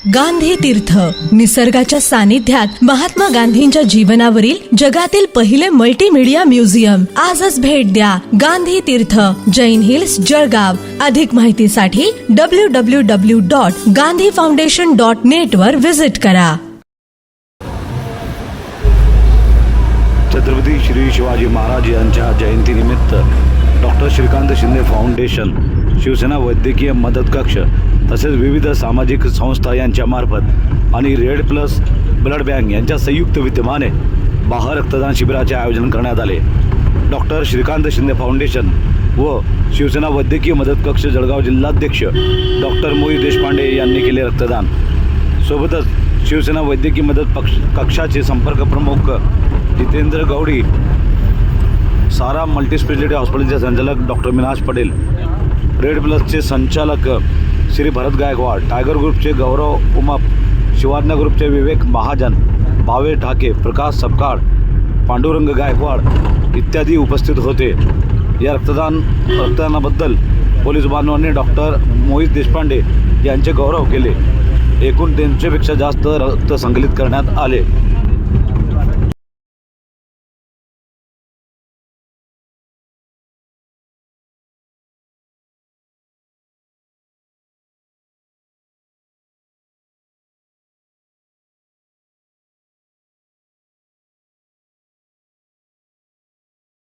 गांधी तीर्थ, निसर्गाच्या सानिध्यात महात्मा गांधींच्या जीवनावरील जगातील पहिले मल्टीमीडिया म्युझियम. आजच भेट द्या. गांधी तीर्थ, जैन हिल्स, जळगाव. अधिक माहितीसाठी www.gandhifoundation.net वर विजिट करा. छत्रपती श्री शिवाजी महाराज यांच्या जयंतीनिमित्त डॉक्टर श्रीकांत शिंदे फाउंडेशन, शिवसेना वैद्यकीय मदत कक्ष तसेच विविध सामाजिक संस्था यांच्या मार्फत आणि रेड प्लस ब्लड बँक यांच्या संयुक्त विद्यमाने बाह्य रक्तदान शिबिराचे आयोजन करण्यात आले. डॉक्टर श्रीकांत शिंदे फाउंडेशन व शिवसेना वैद्यकीय मदत कक्ष जळगाव जिल्हाध्यक्ष डॉक्टर मोहित देशपांडे यांनी केले रक्तदान. सोबतच शिवसेना वैद्यकीय मदत कक्षाचे संपर्क प्रमुख जितेंद्र गौडी, सारा मल्टीस्पेशालिटी हॉस्पिटलचे संचालक डॉक्टर मिनाज पटेल, रेड प्लसचे संचालक श्री भरत गायकवाड, टायगर ग्रुपचे गौरव उमाप, शिवाज्ञा ग्रुपचे विवेक महाजन, भावे ठाके, प्रकाश सपकाळ, पांडुरंग गायकवाड इत्यादी उपस्थित होते. या रक्तदानाबद्दल पोलीस बांधवांनी डॉक्टर मोहित देशपांडे यांचे गौरव केले. एकूण 300पेक्षा जास्त रक्त संकलित करण्यात आले.